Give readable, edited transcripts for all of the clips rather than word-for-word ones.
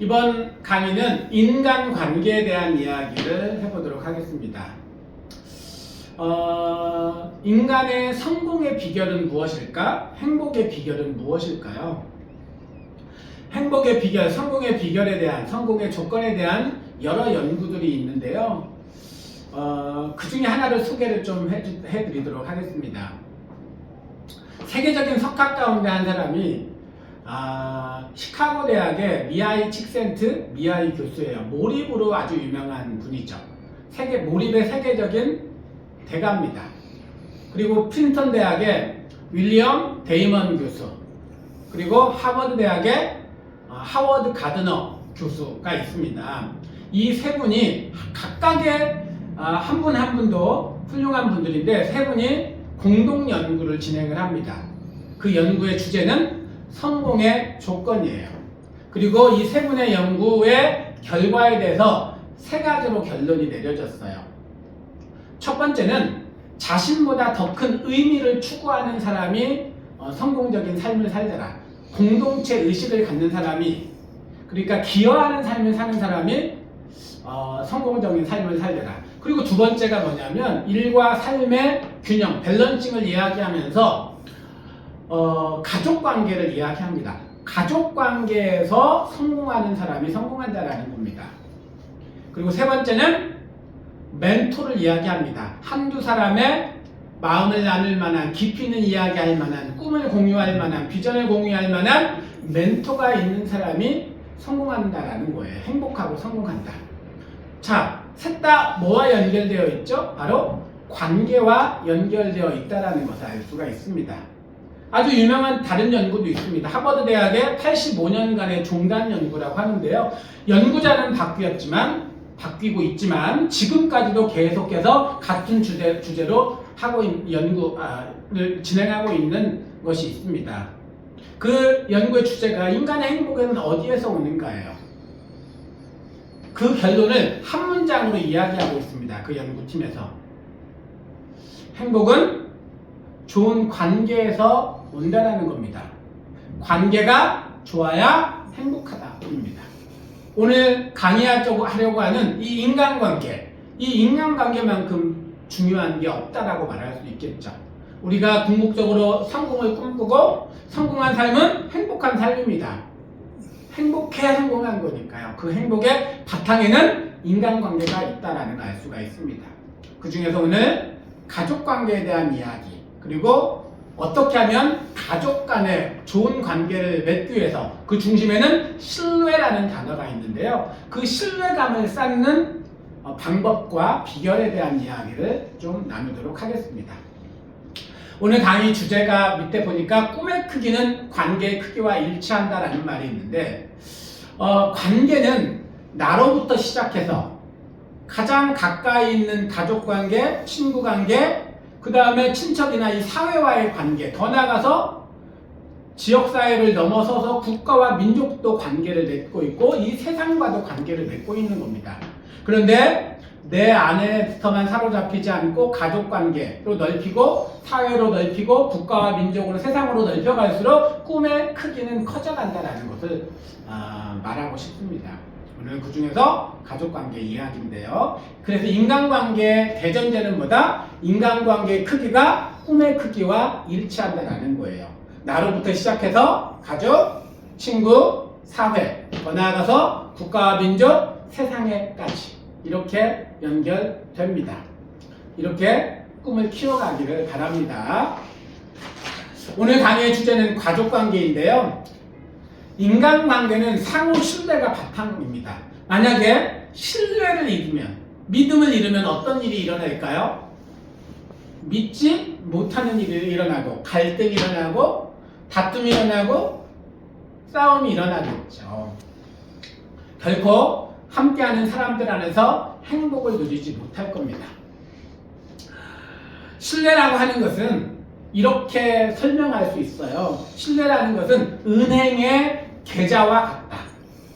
이번 강의는 인간관계에 대한 이야기를 해보도록 하겠습니다. 인간의 성공의 비결은 무엇일까? 행복의 비결은 무엇일까요? 행복의 비결, 성공의 비결에 대한, 성공의 조건에 대한 여러 연구들이 있는데요. 그 중에 하나를 소개를 좀 해드리도록 하겠습니다. 세계적인 석학 가운데 한 사람이 시카고 대학의 미하이 칙센트 미하이 교수예요. 몰입으로 아주 유명한 분이죠. 몰입의 세계적인 대가입니다. 그리고 프린스턴 대학의 윌리엄 데이먼 교수, 그리고 하버드 대학의 하워드 가드너 교수가 있습니다. 이 세 분이 각각의 한 분 한 분도 훌륭한 분들인데, 세 분이 공동 연구를 진행을 합니다. 그 연구의 주제는 성공의 조건이에요. 그리고 이 세 분의 연구의 결과에 대해서 세 가지로 결론이 내려졌어요. 첫 번째는 자신보다 더 큰 의미를 추구하는 사람이 성공적인 삶을 살더라. 공동체 의식을 갖는 사람이, 그러니까 기여하는 삶을 사는 사람이 성공적인 삶을 살더라. 그리고 두 번째가 뭐냐면 일과 삶의 균형, 밸런싱을 이야기하면서 가족관계를 이야기합니다. 가족관계에서 성공하는 사람이 성공한다라는 겁니다. 그리고 세 번째는 멘토를 이야기합니다. 한두 사람의 마음을 나눌 만한, 깊이 있는 이야기할 만한, 꿈을 공유할 만한, 비전을 공유할 만한 멘토가 있는 사람이 성공한다라는 거예요. 행복하고 성공한다. 자, 셋 다 뭐와 연결되어 있죠? 바로 관계와 연결되어 있다는 것을 알 수가 있습니다. 아주 유명한 다른 연구도 있습니다. 하버드 대학의 85년간의 종단 연구라고 하는데요. 연구자는 바뀌고 있지만 지금까지도 계속해서 같은 주제로 연구를 진행하고 있는 것이 있습니다. 그 연구의 주제가 인간의 행복은 어디에서 오는가예요. 그 결론을 한 문장으로 이야기하고 있습니다. 그 연구팀에서. 행복은 좋은 관계에서 온다는 겁니다. 관계가 좋아야 행복하다입니다. 오늘 강의하려고 하는 이 인간관계만큼 중요한 게 없다라고 말할 수 있겠죠. 우리가 궁극적으로 성공을 꿈꾸고 성공한 삶은 행복한 삶입니다. 행복해야 성공한 거니까요. 그 행복의 바탕에는 인간관계가 있다라는 걸 알 수가 있습니다. 그 중에서 오늘 가족관계에 대한 이야기, 그리고 어떻게 하면 가족 간의 좋은 관계를 맺기 위해서 그 중심에는 신뢰라는 단어가 있는데요. 그 신뢰감을 쌓는 방법과 비결에 대한 이야기를 좀 나누도록 하겠습니다. 오늘 강의 주제가 밑에 보니까 꿈의 크기는 관계의 크기와 일치한다라는 말이 있는데, 관계는 나로부터 시작해서 가장 가까이 있는 가족관계, 친구관계, 그 다음에 친척이나 이 사회와의 관계, 더 나아가서 지역사회를 넘어서서 국가와 민족도 관계를 맺고 있고 이 세상과도 관계를 맺고 있는 겁니다. 그런데 내 안에서만 사로잡히지 않고 가족관계로 넓히고 사회로 넓히고 국가와 민족으로 세상으로 넓혀갈수록 꿈의 크기는 커져간다는 것을 말하고 싶습니다. 오늘 그 중에서 가족관계 이야기인데요. 그래서 인간관계의 대전제는 뭐다? 인간관계의 크기가 꿈의 크기와 일치한다는 거예요. 나로부터 시작해서 가족, 친구, 사회, 더 나아가서 국가와 민족, 세상에까지 이렇게 연결됩니다. 이렇게 꿈을 키워가기를 바랍니다. 오늘 강의의 주제는 가족관계인데요. 인간관계는 상호 신뢰가 바탕입니다. 만약에 신뢰를 잃으면, 믿음을 잃으면 어떤 일이 일어날까요? 믿지 못하는 일이 일어나고, 갈등이 일어나고, 다툼이 일어나고, 싸움이 일어나겠죠. 결코 함께하는 사람들 안에서 행복을 누리지 못할 겁니다. 신뢰라고 하는 것은 이렇게 설명할 수 있어요. 신뢰라는 것은 은행의 계좌와 같다.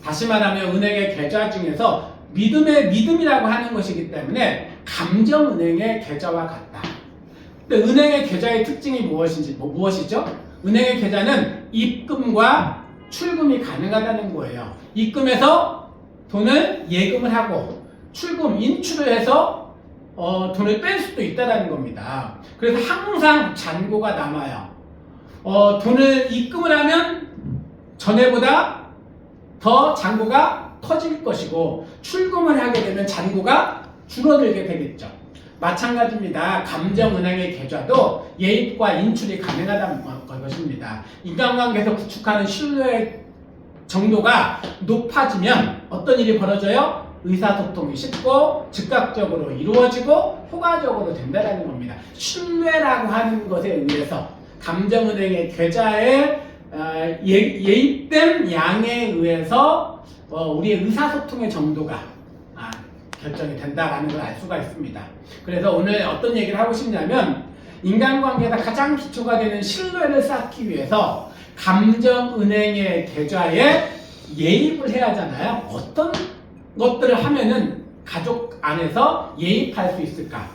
다시 말하면 은행의 계좌 중에서 믿음의 믿음이라고 하는 것이기 때문에 감정은행의 계좌와 같다. 근데 은행의 계좌의 특징이 무엇이죠? 은행의 계좌는 입금과 출금이 가능하다는 거예요. 입금해서 돈을 예금을 하고 출금, 인출을 해서 돈을 뺄 수도 있다는 겁니다. 그래서 항상 잔고가 남아요. 돈을 입금을 하면 전에보다 더 잔고가 커질 것이고 출금을 하게 되면 잔고가 줄어들게 되겠죠. 마찬가지입니다. 감정은행의 계좌도 예입과 인출이 가능하다는 것입니다. 인간관계에서 구축하는 신뢰의 정도가 높아지면 어떤 일이 벌어져요? 의사소통이 쉽고 즉각적으로 이루어지고 효과적으로 된다는 겁니다. 신뢰라고 하는 것에 의해서 감정은행의 계좌에 예입된 양에 의해서 우리의 의사소통의 정도가 결정이 된다라는 걸 알 수가 있습니다. 그래서 오늘 어떤 얘기를 하고 싶냐면 인간관계에서 가장 기초가 되는 신뢰를 쌓기 위해서 감정은행의 계좌에 예입을 해야 하잖아요. 어떤 것들을 하면은 가족 안에서 예입할 수 있을까?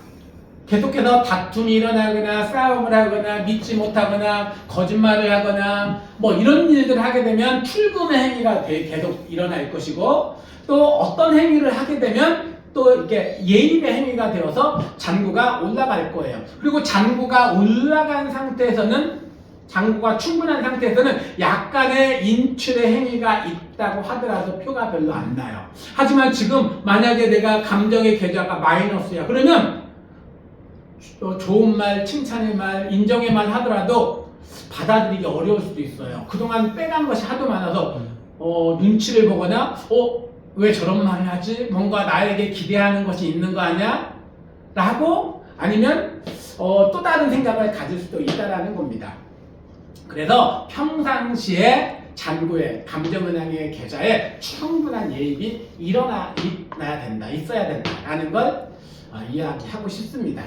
계속해서 다툼이 일어나거나 싸움을 하거나 믿지 못하거나 거짓말을 하거나 뭐 이런 일들을 하게 되면 출금의 행위가 계속 일어날 것이고 또 어떤 행위를 하게 되면 또 이렇게 예입의 행위가 되어서 잔고가 올라갈 거예요. 그리고 잔고가 올라간 상태에서는 잔고가 충분한 상태에서는 약간의 인출의 행위가 있다고 하더라도 표가 별로 안 나요. 하지만 지금 만약에 내가 감정의 계좌가 마이너스야. 그러면 좋은 말, 칭찬의 말, 인정의 말 하더라도 받아들이기 어려울 수도 있어요. 그동안 빼간 것이 하도 많아서 눈치를 보거나 왜 저런 말을 하지? 뭔가 나에게 기대하는 것이 있는 거 아니야? 라고 아니면 또 다른 생각을 가질 수도 있다는 겁니다. 그래서 평상시에 잔고에 감정은행의 계좌에 충분한 예입이 있어야 된다라는 걸 이야기하고 싶습니다.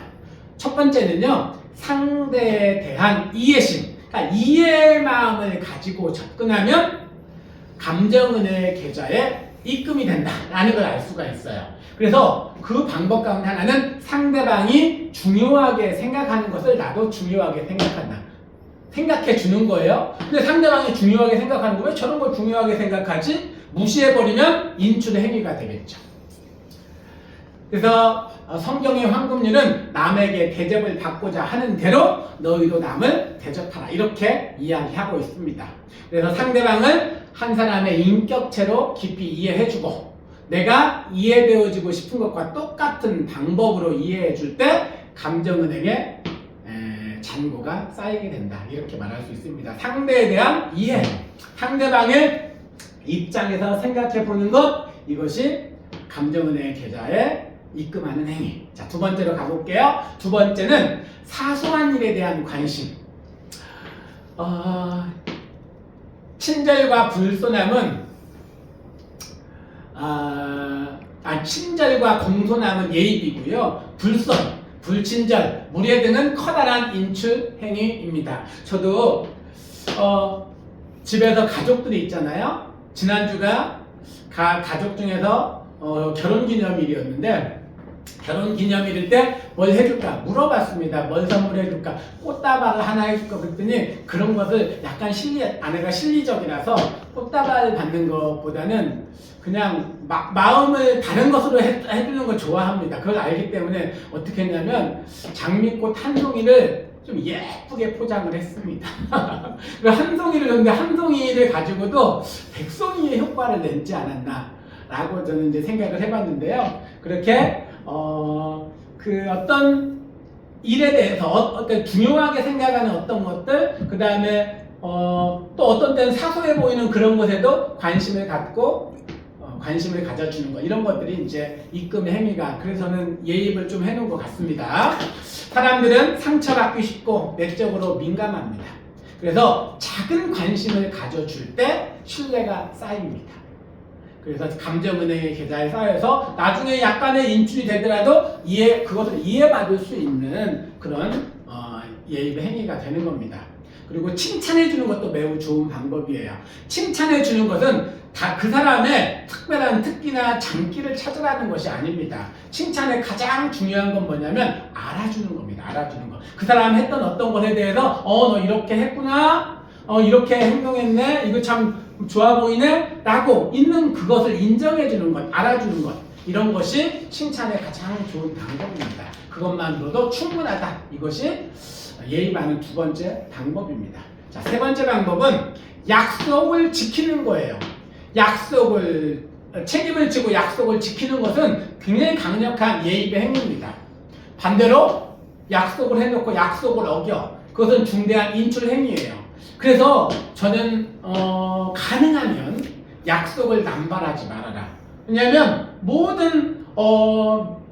첫 번째는요, 상대에 대한 이해심, 그러니까 이해의 마음을 가지고 접근하면 감정은행의 계좌에 입금이 된다라는 걸 알 수가 있어요. 그래서 그 방법 가운데 하나는 상대방이 중요하게 생각하는 것을 나도 중요하게 생각해 주는 거예요. 근데 상대방이 중요하게 생각하는 거 왜 저런 걸 중요하게 생각하지? 무시해버리면 인출의 행위가 되겠죠. 그래서 성경의 황금률은 남에게 대접을 받고자 하는 대로 너희도 남을 대접하라 이렇게 이야기하고 있습니다. 그래서 상대방을 한 사람의 인격체로 깊이 이해해주고 내가 이해되어지고 싶은 것과 똑같은 방법으로 이해해줄 때 감정은행에 잔고가 쌓이게 된다 이렇게 말할 수 있습니다. 상대에 대한 이해, 상대방의 입장에서 생각해보는 것, 이것이 감정은행의 계좌에 입금하는 행위. 자, 두 번째로 가볼게요. 두 번째는 사소한 일에 대한 관심. 친절과 불손함은 친절과 공손함은 예입이고요. 불친절, 무례 등은 커다란 인출 행위입니다. 저도 집에서 가족들이 있잖아요. 지난주가 가족 중에서 결혼기념일이었는데 결혼기념일일 때 뭘 해줄까 물어봤습니다. 뭘 선물해줄까? 꽃다발을 하나 해줄까? 그랬더니 그런 것을 약간 아내가 실리적이라서 꽃다발 받는 것보다는 그냥 마음을 다른 것으로 해주는 걸 좋아합니다. 그걸 알기 때문에 어떻게 했냐면 장미꽃 한 송이를 좀 예쁘게 포장을 했습니다. 한 송이를 줬는데 한 송이를 가지고도 100송이의 효과를 냈지 않았나 라고 저는 이제 생각을 해봤는데요. 그렇게 그 어떤 일에 대해서 어떤 중요하게 생각하는 어떤 것들, 그 다음에 또 어떤 때는 사소해 보이는 그런 것에도 관심을 갖고 관심을 가져주는 것, 이런 것들이 이제 입금의 행위가, 그래서는 예입을 좀 해놓은 것 같습니다. 사람들은 상처받기 쉽고 내적으로 민감합니다. 그래서 작은 관심을 가져줄 때 신뢰가 쌓입니다. 그래서 감정은행의 계좌에 쌓여서 나중에 약간의 인출이 되더라도 그것을 이해받을 수 있는 그런 예입의 행위가 되는 겁니다. 그리고 칭찬해주는 것도 매우 좋은 방법이에요. 칭찬해주는 것은 다 그 사람의 특별한 특기나 장기를 찾으라는 것이 아닙니다. 칭찬의 가장 중요한 건 뭐냐면 알아주는 겁니다. 알아주는 것. 그 사람이 했던 어떤 것에 대해서 너 이렇게 했구나, 이렇게 행동했네, 이거 참 좋아 보이네? 라고 있는 그것을 인정해주는 것, 알아주는 것, 이런 것이 칭찬의 가장 좋은 방법입니다. 그것만으로도 충분하다. 이것이 예의 바른 두 번째 방법입니다. 자, 세 번째 방법은 약속을 지키는 거예요. 책임을 지고 약속을 지키는 것은 굉장히 강력한 예의의 행위입니다. 반대로 약속을 해놓고 약속을 어겨, 그것은 중대한 인출 행위예요. 그래서 저는 가능하면 약속을 남발하지 말아라. 왜냐하면 모든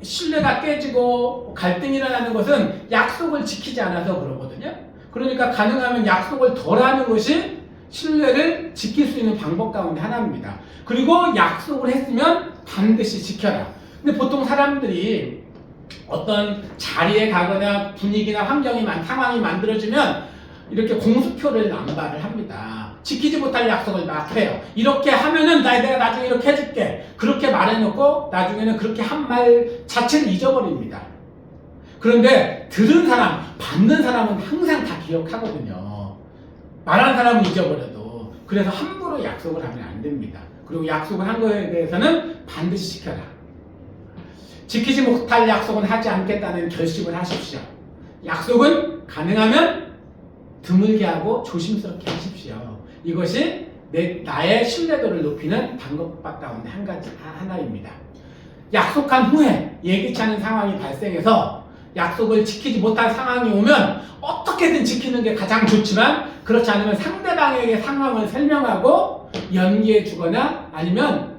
신뢰가 깨지고 갈등이 일어나는 것은 약속을 지키지 않아서 그러거든요. 그러니까 가능하면 약속을 덜 하는 것이 신뢰를 지킬 수 있는 방법 가운데 하나입니다. 그리고 약속을 했으면 반드시 지켜라. 근데 보통 사람들이 어떤 자리에 가거나 분위기나 상황이 만들어지면 이렇게 공수표를 남발을 합니다. 지키지 못할 약속을 막 해요. 이렇게 하면은 내가 나중에 이렇게 해줄게. 그렇게 말해놓고 나중에는 그렇게 한 말 자체를 잊어버립니다. 그런데 들은 사람, 받는 사람은 항상 다 기억하거든요. 말한 사람은 잊어버려도. 그래서 함부로 약속을 하면 안 됩니다. 그리고 약속을 한 거에 대해서는 반드시 지켜라. 지키지 못할 약속은 하지 않겠다는 결심을 하십시오. 약속은 가능하면 드물게 하고 조심스럽게 하십시오. 이것이 나의 신뢰도를 높이는 방법 가운데 하나입니다. 약속한 후에 예기치 않은 상황이 발생해서 약속을 지키지 못한 상황이 오면 어떻게든 지키는 게 가장 좋지만, 그렇지 않으면 상대방에게 상황을 설명하고 연기해 주거나 아니면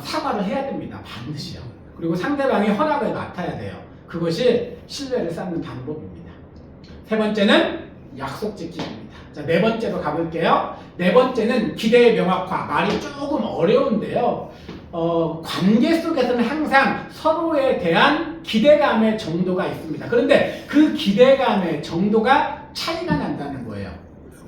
사과를 해야 됩니다. 반드시요. 그리고 상대방의 허락을 맡아야 돼요. 그것이 신뢰를 쌓는 방법입니다. 세 번째는 약속 지키기입니다. 자, 네 번째로 가볼게요. 네 번째는 기대의 명확화. 말이 조금 어려운데요. 관계 속에서는 항상 서로에 대한 기대감의 정도가 있습니다. 그런데 그 기대감의 정도가 차이가 난다는 거예요.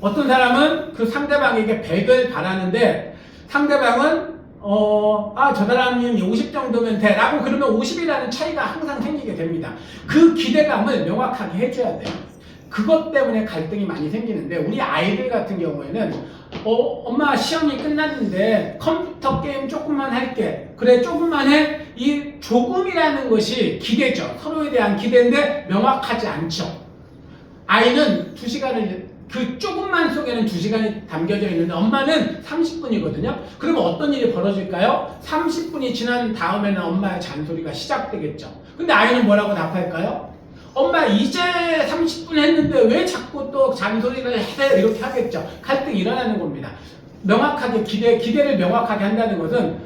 어떤 사람은 그 상대방에게 100을 바라는데 상대방은 저 사람이 50 정도면 돼 라고 그러면 50이라는 차이가 항상 생기게 됩니다. 그 기대감을 명확하게 해줘야 돼요. 그것 때문에 갈등이 많이 생기는데, 우리 아이들 같은 경우에는 엄마 시험이 끝났는데 컴퓨터 게임 조금만 할게. 그래, 조금만 해. 이 조금이라는 것이 기대죠. 서로에 대한 기대인데 명확하지 않죠. 아이는 2시간을, 그 조금만 속에는 2시간이 담겨져 있는데 엄마는 30분이거든요. 그러면 어떤 일이 벌어질까요? 30분이 지난 다음에는 엄마의 잔소리가 시작되겠죠. 근데 아이는 뭐라고 답할까요? 엄마 이제 30분 했는데 왜 자꾸 또 잔소리를 해? 이렇게 하겠죠. 갈등이 일어나는 겁니다. 명확하게 기대를 명확하게 한다는 것은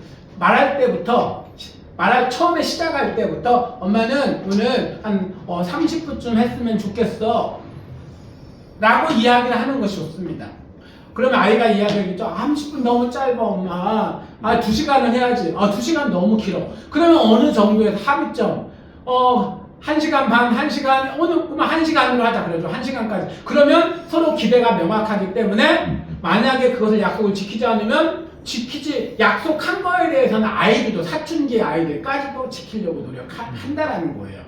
처음에 시작할 때부터 엄마는 오늘 한 30분쯤 했으면 좋겠어 라고 이야기를 하는 것이 좋습니다. 그러면 아이가 이야기하겠죠. 30분 너무 짧아 엄마. 2시간은 해야지. 2시간 너무 길어. 그러면 어느 정도에서 합의점 1시간 반, 1시간, 오늘 1시간으로 하자. 그래도 1시간까지. 그러면 서로 기대가 명확하기 때문에 만약에 그것을 약속을 지키지 않으면 약속한 거에 대해서는 아이들도, 사춘기 아이들까지도 지키려고 노력한다라는 거예요.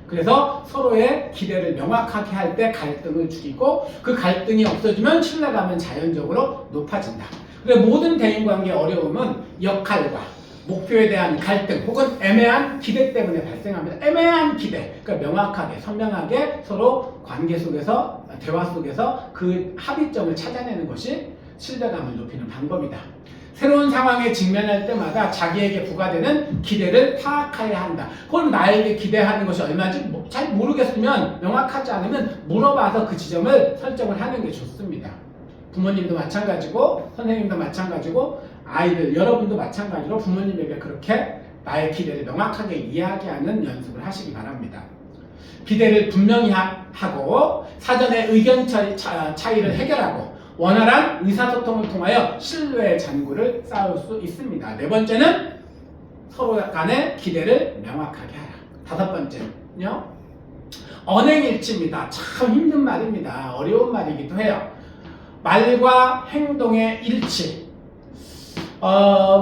그래서 서로의 기대를 명확하게 할 때 갈등을 줄이고, 그 갈등이 없어지면 신뢰감은 자연적으로 높아진다. 그래서 모든 대인관계의 어려움은 역할과 목표에 대한 갈등 혹은 애매한 기대 때문에 발생합니다. 애매한 기대, 그러니까 명확하게 선명하게 서로 관계 속에서, 대화 속에서 그 합의점을 찾아내는 것이 신뢰감을 높이는 방법이다. 새로운 상황에 직면할 때마다 자기에게 부과되는 기대를 파악해야 한다. 그럼 나에게 기대하는 것이 얼마인지 잘 모르겠으면, 명확하지 않으면 물어봐서 그 지점을 설정을 하는 게 좋습니다. 부모님도 마찬가지고 선생님도 마찬가지고 아이들, 여러분도 마찬가지로 부모님에게 그렇게 나의 기대를 명확하게 이야기하는 연습을 하시기 바랍니다. 기대를 분명히 하고 사전에 의견 차이를 해결하고 원활한 의사소통을 통하여 신뢰의 잔고를 쌓을 수 있습니다. 네 번째는 서로 간의 기대를 명확하게 하라. 다섯 번째는요, 언행일치입니다. 참 힘든 말입니다. 어려운 말이기도 해요. 말과 행동의 일치.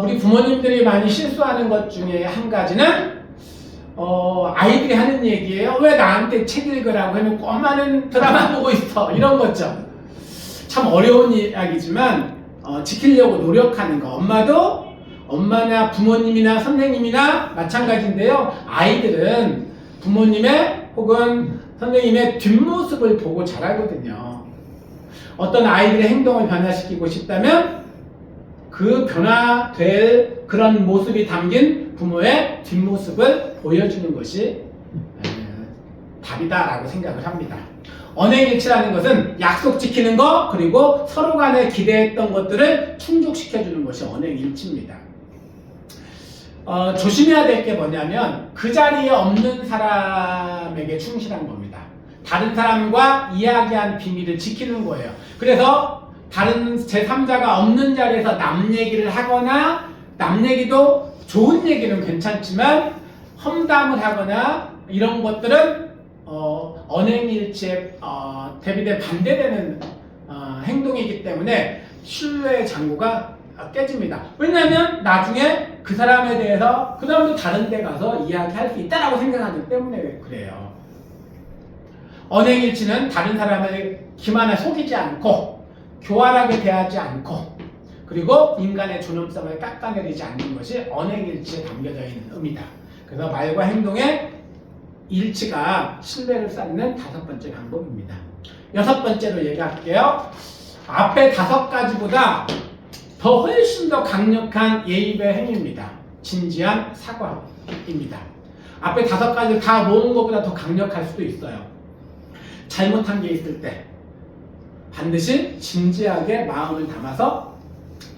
우리 부모님들이 많이 실수하는 것 중에 한 가지는 아이들이 하는 얘기예요. 왜 나한테 책 읽으라고 해놓고 엄마는 드라마 보고 있어. 이런 거죠. 참 어려운 이야기지만 지키려고 노력하는 거. 엄마나 부모님이나 선생님이나 마찬가지인데요. 아이들은 부모님의 혹은 선생님의 뒷모습을 보고 자라거든요. 어떤 아이들의 행동을 변화시키고 싶다면 그 변화될 그런 모습이 담긴 부모의 뒷모습을 보여주는 것이 답이다라고 생각을 합니다. 언행일치라는 것은 약속 지키는 것, 그리고 서로 간에 기대했던 것들을 충족시켜주는 것이 언행일치입니다. 조심해야 될 게 뭐냐면 그 자리에 없는 사람에게 충실한 겁니다. 다른 사람과 이야기한 비밀을 지키는 거예요. 그래서 다른 제3자가 없는 자리에서 남 얘기를 하거나 남 얘기도 좋은 얘기는 괜찮지만 험담을 하거나 이런 것들은 언행일치에 대비돼 반대되는 행동이기 때문에 신뢰의 장구가 깨집니다. 왜냐하면 나중에 그 사람에 대해서 그 사람도 다른 데 가서 이야기할 수 있다라고 생각하기 때문에 그래요. 언행일치는 다른 사람을 기만에 속이지 않고 교활하게 대하지 않고 그리고 인간의 존엄성을 깎아내리지 않는 것이 언행일치에 담겨져 있는 의미다. 그래서 말과 행동의 일치가 신뢰를 쌓는 5번째 방법입니다. 6번째로 얘기할게요. 앞에 5가지보다 더 훨씬 더 강력한 예의의 행위입니다. 진지한 사과입니다. 앞에 5가지를 다 모은 것보다 더 강력할 수도 있어요. 잘못한 게 있을 때 반드시 진지하게 마음을 담아서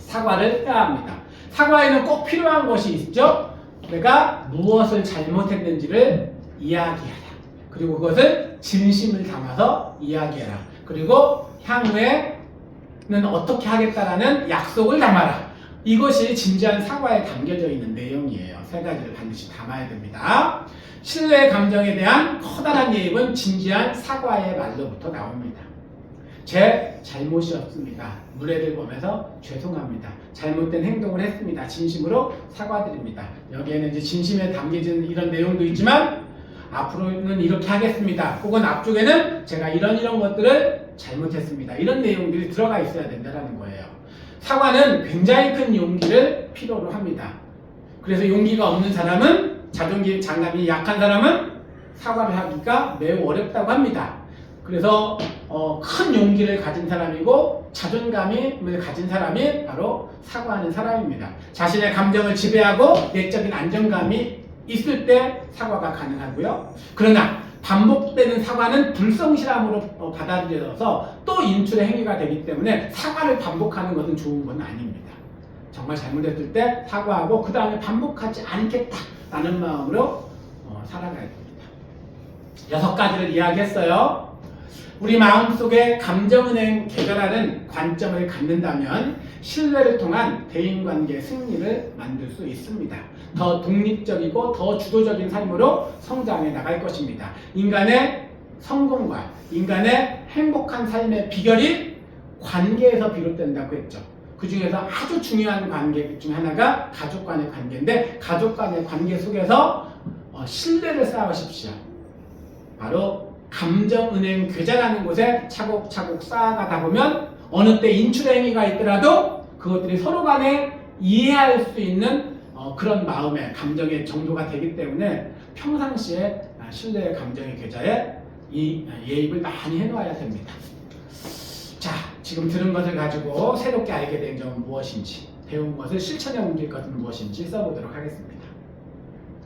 사과를 해야 합니다. 사과에는 꼭 필요한 것이 있죠. 내가 무엇을 잘못했는지를 이야기하라. 그리고 그것을 진심을 담아서 이야기하라. 그리고 향후에는 어떻게 하겠다라는 약속을 담아라. 이것이 진지한 사과에 담겨져 있는 내용이에요. 3가지를 반드시 담아야 됩니다. 신뢰의 감정에 대한 커다란 예입은 진지한 사과의 말로부터 나옵니다. 제 잘못이었습니다. 무례를 범해서 죄송합니다. 잘못된 행동을 했습니다. 진심으로 사과드립니다. 여기에는 이제 진심에 담겨진 이런 내용도 있지만 앞으로는 이렇게 하겠습니다. 혹은 앞쪽에는 제가 이런 것들을 잘못했습니다. 이런 내용들이 들어가 있어야 된다는 거예요. 사과는 굉장히 큰 용기를 필요로 합니다. 그래서 용기가 없는 사람은 자존심 장감이 약한 사람은 사과를 하기가 매우 어렵다고 합니다. 그래서 큰 용기를 가진 사람이고 자존감을 가진 사람이 바로 사과하는 사람입니다. 자신의 감정을 지배하고 내적인 안정감이 있을 때 사과가 가능하고요. 그러나 반복되는 사과는 불성실함으로 받아들여져서 또 인출의 행위가 되기 때문에 사과를 반복하는 것은 좋은 건 아닙니다. 정말 잘못했을 때 사과하고 그 다음에 반복하지 않겠다라는 마음으로 살아가야 됩니다. 6가지를 이야기했어요. 우리 마음속에 감정은행 개별화는 관점을 갖는다면 신뢰를 통한 대인관계 승리를 만들 수 있습니다. 더 독립적이고 더 주도적인 삶으로 성장해 나갈 것입니다. 인간의 성공과 인간의 행복한 삶의 비결이 관계에서 비롯된다고 했죠. 그 중에서 아주 중요한 관계 중 하나가 가족 간의 관계인데 가족 간의 관계 속에서 신뢰를 쌓으십시오. 바로 감정은행 계좌라는 곳에 차곡차곡 쌓아가다 보면 어느 때 인출의 행위가 있더라도 그것들이 서로 간에 이해할 수 있는 그런 마음의 감정의 정도가 되기 때문에 평상시에 신뢰의 감정의 계좌에 이 예입을 많이 해놓아야 됩니다. 자, 지금 들은 것을 가지고 새롭게 알게 된 점은 무엇인지, 배운 것을 실천에 옮길 것은 무엇인지 써보도록 하겠습니다.